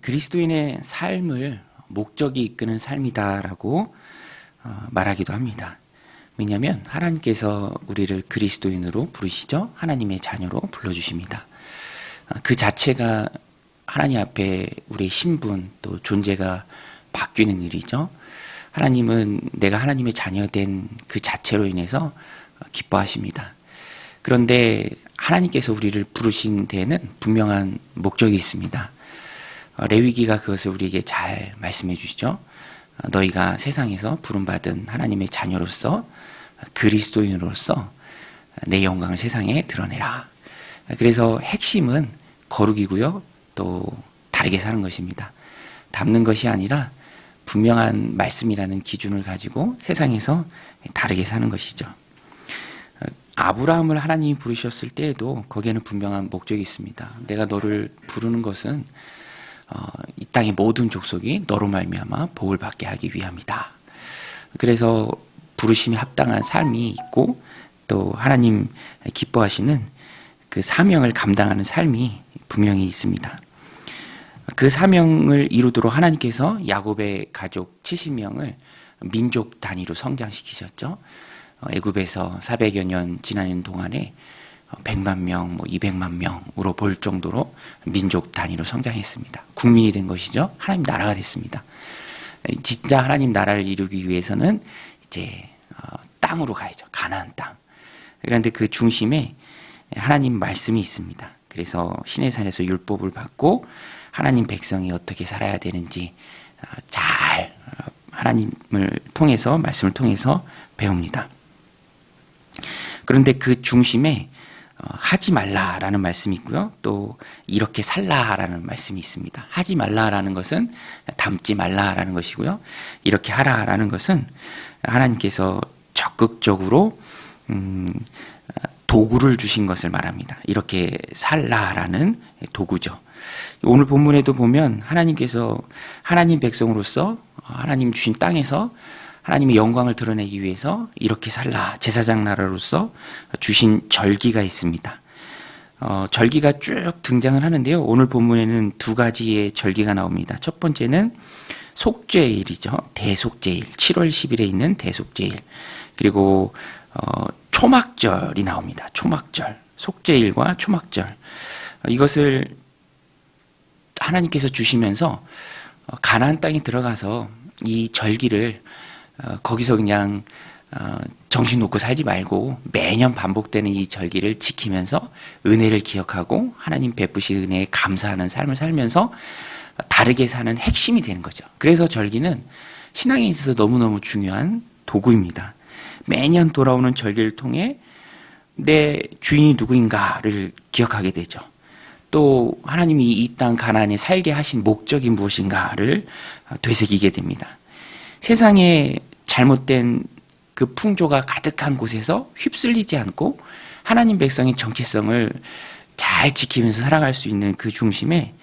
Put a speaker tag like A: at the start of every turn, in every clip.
A: 그리스도인의 삶을 목적이 이끄는 삶이다라고 말하기도 합니다. 왜냐하면 하나님께서 우리를 그리스도인으로 부르시죠. 하나님의 자녀로 불러주십니다. 그 자체가 하나님 앞에 우리의 신분 또 존재가 바뀌는 일이죠. 하나님은 내가 하나님의 자녀된 그 자체로 인해서 기뻐하십니다. 그런데 하나님께서 우리를 부르신 데에는 분명한 목적이 있습니다. 레위기가 그것을 우리에게 잘 말씀해 주시죠. 너희가 세상에서 부름받은 하나님의 자녀로서 그리스도인으로서 내 영광을 세상에 드러내라. 그래서 핵심은 거룩이고요. 또 다르게 사는 것입니다. 닮는 것이 아니라 분명한 말씀이라는 기준을 가지고 세상에서 다르게 사는 것이죠. 아브라함을 하나님이 부르셨을 때에도 거기에는 분명한 목적이 있습니다. 내가 너를 부르는 것은 이 땅의 모든 족속이 너로 말미암아 복을 받게 하기 위함이다. 그래서 부르심에 합당한 삶이 있고 또 하나님 기뻐하시는 그 사명을 감당하는 삶이 분명히 있습니다. 그 사명을 이루도록 하나님께서 야곱의 가족 70명을 민족 단위로 성장시키셨죠. 애굽에서 400여 년 지나는 동안에 100만 명, 200만 명으로 볼 정도로 민족 단위로 성장했습니다. 국민이 된 것이죠. 하나님 나라가 됐습니다. 진짜 하나님 나라를 이루기 위해서는 이제 땅으로 가야죠. 가나안 땅. 그런데 그 중심에 하나님 말씀이 있습니다. 그래서 시내산에서 율법을 받고 하나님 백성이 어떻게 살아야 되는지 잘 하나님을 통해서 말씀을 통해서 배웁니다. 그런데 그 중심에 하지 말라라는 말씀이 있고요. 또 이렇게 살라라는 말씀이 있습니다. 하지 말라라는 것은 닮지 말라라는 것이고요. 이렇게 하라라는 것은 하나님께서 적극적으로 도구를 주신 것을 말합니다. 이렇게 살라라는 도구죠. 오늘 본문에도 보면 하나님께서 하나님 백성으로서 하나님 주신 땅에서 하나님의 영광을 드러내기 위해서 이렇게 살라 제사장 나라로서 주신 절기가 있습니다. 절기가 쭉 등장을 하는데요. 오늘 본문에는 두 가지의 절기가 나옵니다. 첫 번째는 속죄일이죠. 대속죄일, 7월 10일에 있는 대속죄일. 그리고 초막절이 나옵니다. 초막절, 속죄일과 초막절. 이것을 하나님께서 주시면서 가나안 땅에 들어가서 이 절기를 거기서 그냥 정신 놓고 살지 말고 매년 반복되는 이 절기를 지키면서 은혜를 기억하고 하나님 베푸신 은혜에 감사하는 삶을 살면서 다르게 사는 핵심이 되는 거죠. 그래서 절기는 신앙에 있어서 너무너무 중요한 도구입니다. 매년 돌아오는 절기를 통해 내 주인이 누구인가를 기억하게 되죠. 또 하나님이 이 땅 가나안에 살게 하신 목적이 무엇인가를 되새기게 됩니다. 세상에 잘못된 그 풍조가 가득한 곳에서 휩쓸리지 않고 하나님 백성의 정체성을 잘 지키면서 살아갈 수 있는 그 중심에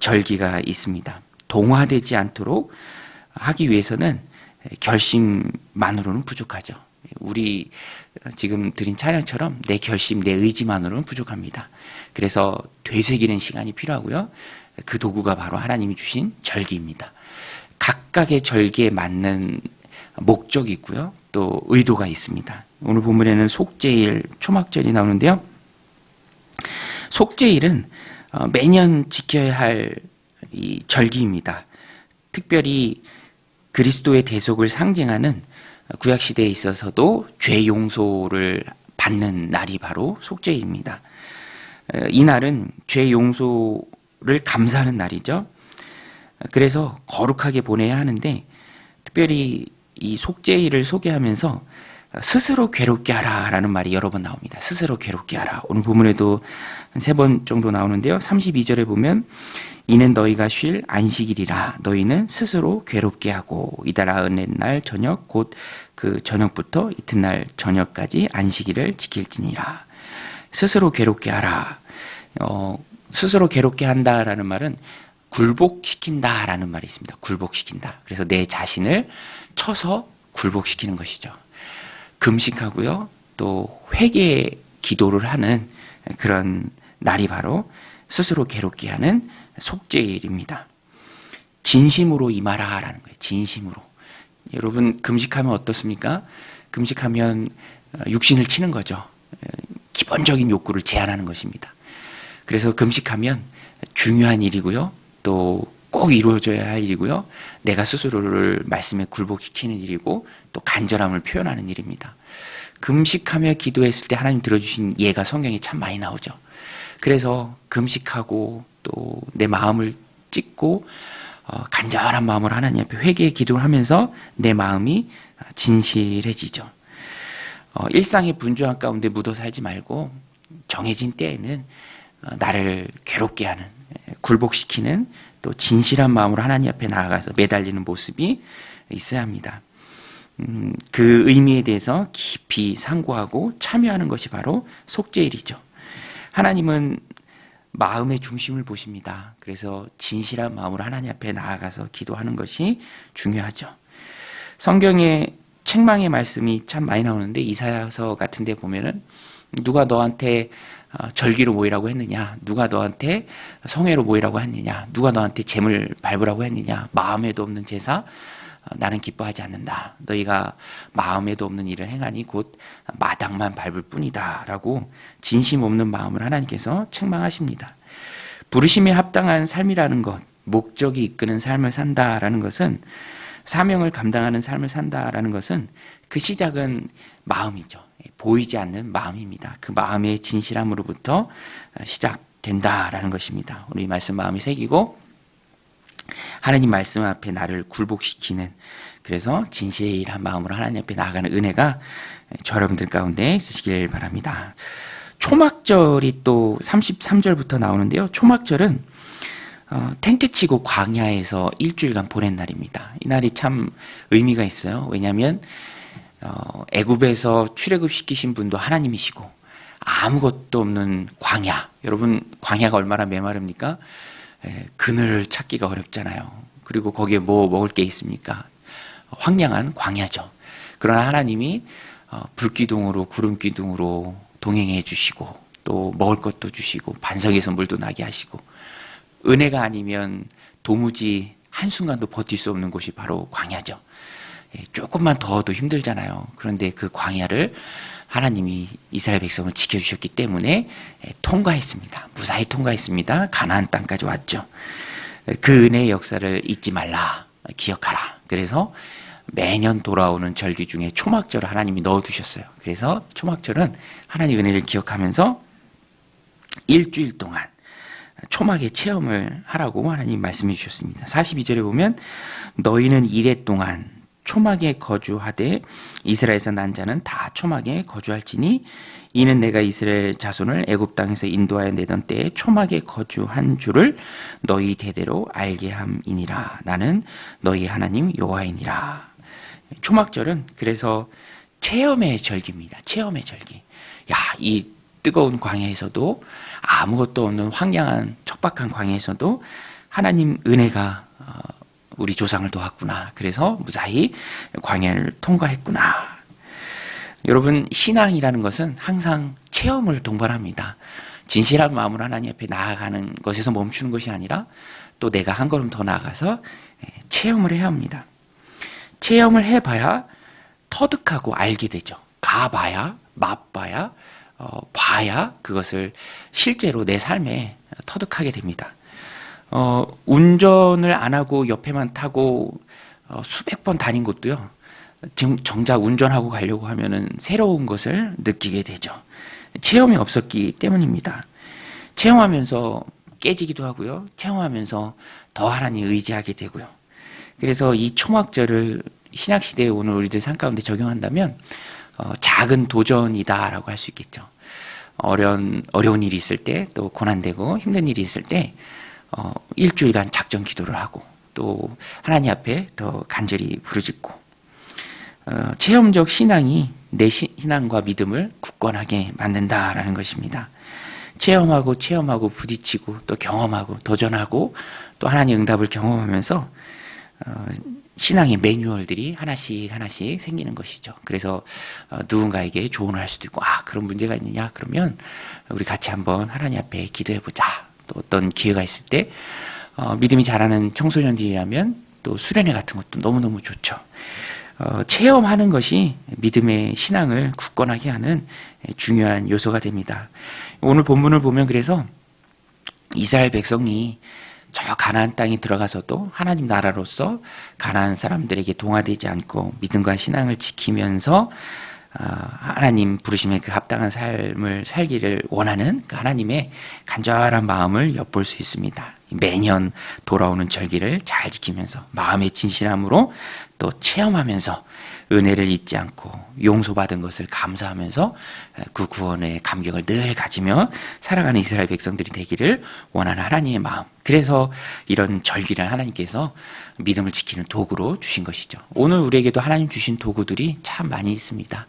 A: 절기가 있습니다. 동화되지 않도록 하기 위해서는 결심만으로는 부족하죠. 우리 지금 드린 찬양처럼 내 결심, 내 의지만으로는 부족합니다. 그래서 되새기는 시간이 필요하고요. 그 도구가 바로 하나님이 주신 절기입니다. 각각의 절기에 맞는 목적이 있고요. 또 의도가 있습니다. 오늘 본문에는 속죄일, 초막절이 나오는데요. 속죄일은 매년 지켜야 할 이 절기입니다. 특별히 그리스도의 대속을 상징하는 구약시대에 있어서도 죄 용서를 받는 날이 바로 속죄일입니다. 이 날은 죄 용서를 감사하는 날이죠. 그래서 거룩하게 보내야 하는데 특별히 이 속죄일을 소개하면서 스스로 괴롭게 하라라는 말이 여러 번 나옵니다. 스스로 괴롭게 하라. 오늘 본문에도 한 3번 정도 나오는데요. 32절에 보면 이는 너희가 쉴 안식일이라 너희는 스스로 괴롭게 하고 이달아 은혜 날 저녁 곧 그 저녁부터 이튿날 저녁까지 안식일을 지킬지니라. 스스로 괴롭게 하라. 스스로 괴롭게 한다라는 말은 굴복시킨다라는 말이 있습니다. 굴복시킨다. 그래서 내 자신을 쳐서 굴복시키는 것이죠. 금식하고요. 또 회개 기도를 하는 그런 날이 바로 스스로 괴롭게 하는 속죄일입니다. 진심으로 임하라라는 거예요. 진심으로. 여러분 금식하면 어떻습니까? 금식하면 육신을 치는 거죠. 기본적인 욕구를 제한하는 것입니다. 그래서 금식하면 중요한 일이고요. 또 꼭 이루어져야 할 일이고요. 내가 스스로를 말씀에 굴복시키는 일이고 또 간절함을 표현하는 일입니다. 금식하며 기도했을 때 하나님 들어주신 예가 성경에 참 많이 나오죠. 그래서 금식하고 또 내 마음을 찢고 간절한 마음으로 하나님 앞에 회개의 기도를 하면서 내 마음이 진실해지죠. 일상의 분주한 가운데 묻어 살지 말고 정해진 때에는 나를 괴롭게 하는, 굴복시키는 또 진실한 마음으로 하나님 앞에 나아가서 매달리는 모습이 있어야 합니다. 그 의미에 대해서 깊이 상고하고 참여하는 것이 바로 속죄일이죠. 하나님은 마음의 중심을 보십니다. 그래서 진실한 마음으로 하나님 앞에 나아가서 기도하는 것이 중요하죠. 성경에 책망의 말씀이 참 많이 나오는데 이사야서 같은 데 보면은 누가 너한테 절기로 모이라고 했느냐, 누가 너한테 성회로 모이라고 했느냐, 누가 너한테 재물 밟으라고 했느냐, 마음에도 없는 제사 나는 기뻐하지 않는다. 너희가 마음에도 없는 일을 행하니 곧 마당만 밟을 뿐이다 라고 진심 없는 마음을 하나님께서 책망하십니다. 부르심에 합당한 삶이라는 것, 목적이 이끄는 삶을 산다라는 것은, 사명을 감당하는 삶을 산다라는 것은 그 시작은 마음이죠. 보이지 않는 마음입니다. 그 마음의 진실함으로부터 시작된다라는 것입니다. 우리 말씀 마음에 새기고 하나님 말씀 앞에 나를 굴복시키는, 그래서 진실한 마음으로 하나님 앞에 나아가는 은혜가 저 여러분들 가운데 있으시길 바랍니다. 초막절이 또 33절부터 나오는데요. 초막절은 텐트 치고 광야에서 일주일간 보낸 날입니다. 이 날이 참 의미가 있어요. 왜냐하면 애굽에서 출애굽시키신 분도 하나님이시고 아무것도 없는 광야, 여러분 광야가 얼마나 메마릅니까? 그늘을 찾기가 어렵잖아요. 그리고 거기에 뭐 먹을 게 있습니까? 황량한 광야죠. 그러나 하나님이 불기둥으로 구름기둥으로 동행해 주시고 또 먹을 것도 주시고 반석에서 물도 나게 하시고, 은혜가 아니면 도무지 한순간도 버틸 수 없는 곳이 바로 광야죠. 조금만 더워도 힘들잖아요. 그런데 그 광야를 하나님이 이스라엘 백성을 지켜주셨기 때문에 통과했습니다. 무사히 통과했습니다. 가나안 땅까지 왔죠. 그 은혜의 역사를 잊지 말라, 기억하라. 그래서 매년 돌아오는 절기 중에 초막절을 하나님이 넣어두셨어요. 그래서 초막절은 하나님의 은혜를 기억하면서 일주일 동안 초막의 체험을 하라고 하나님 말씀해 주셨습니다. 42절에 보면 너희는 이레 동안 초막에 거주하되 이스라엘에서 난 자는 다 초막에 거주할지니 이는 내가 이스라엘 자손을 애굽 땅에서 인도하여 내던 때에 초막에 거주한 줄을 너희 대대로 알게 함이니라. 나는 너희 하나님 여호와이니라. 초막절은 그래서 체험의 절기입니다. 체험의 절기. 야, 이 뜨거운 광야에서도, 아무것도 없는 황량한 척박한 광야에서도 하나님 은혜가 우리 조상을 도왔구나. 그래서 무사히 광야를 통과했구나. 여러분, 신앙이라는 것은 항상 체험을 동반합니다. 진실한 마음으로 하나님 앞에 나아가는 것에서 멈추는 것이 아니라 또 내가 한 걸음 더 나아가서 체험을 해야 합니다. 체험을 해봐야 터득하고 알게 되죠. 가봐야, 맛봐야, 봐야 그것을 실제로 내 삶에 터득하게 됩니다. 운전을 안 하고 옆에만 타고 수백 번 다닌 것도요, 지금 정작 운전하고 가려고 하면은 새로운 것을 느끼게 되죠. 체험이 없었기 때문입니다. 체험하면서 깨지기도 하고요, 체험하면서 더 하나님 의지하게 되고요. 그래서 이 초막절을 신약시대에 오는 우리들 삶 가운데 적용한다면 작은 도전이다라고 할 수 있겠죠. 어려운 일이 있을 때, 또 고난되고 힘든 일이 있을 때 일주일간 작전 기도를 하고 또 하나님 앞에 더 간절히 부르짖고, 체험적 신앙이 내 신앙과 믿음을 굳건하게 만든다라는 것입니다. 체험하고 부딪히고 또 경험하고 도전하고 또 하나님 응답을 경험하면서 신앙의 매뉴얼들이 하나씩 생기는 것이죠. 그래서 누군가에게 조언을 할 수도 있고, 그런 문제가 있느냐? 그러면 우리 같이 한번 하나님 앞에 기도해 보자. 또 어떤 기회가 있을 때 믿음이 자라는 청소년들이라면 또 수련회 같은 것도 너무너무 좋죠. 체험하는 것이 믿음의 신앙을 굳건하게 하는 중요한 요소가 됩니다. 오늘 본문을 보면 그래서 이스라엘 백성이 저 가나안 땅에 들어가서도 하나님 나라로서 가나안 사람들에게 동화되지 않고 믿음과 신앙을 지키면서 하나님 부르심에 그 합당한 삶을 살기를 원하는 그 하나님의 간절한 마음을 엿볼 수 있습니다. 매년 돌아오는 절기를 잘 지키면서 마음의 진실함으로 또 체험하면서 은혜를 잊지 않고 용서받은 것을 감사하면서 그 구원의 감격을 늘 가지며 살아가는 이스라엘 백성들이 되기를 원하는 하나님의 마음. 그래서 이런 절기를 하나님께서 믿음을 지키는 도구로 주신 것이죠. 오늘 우리에게도 하나님 주신 도구들이 참 많이 있습니다.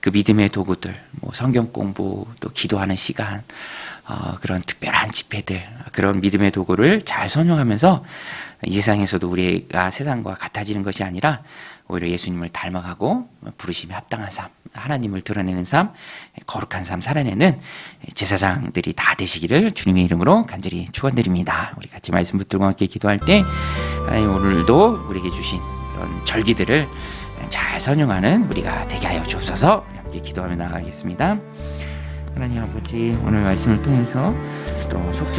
A: 그 믿음의 도구들, 성경 공부, 또 기도하는 시간, 그런 특별한 집회들, 그런 믿음의 도구를 잘 선용하면서 이 세상에서도 우리가 세상과 같아지는 것이 아니라 오히려 예수님을 닮아가고 부르심에 합당한 삶, 하나님을 드러내는 삶, 거룩한 삶 살아내는 제사장들이 다 되시기를 주님의 이름으로 간절히 축원드립니다. 우리 같이 말씀 붙들고 함께 기도할 때 하나님 오늘도 우리에게 주신 이런 절기들을 잘 선용하는 우리가 되게 하여 주옵소서. 우리 함께 기도하며 나아가겠습니다. 하나님 아버지, 오늘 말씀을 통해서 또 속죄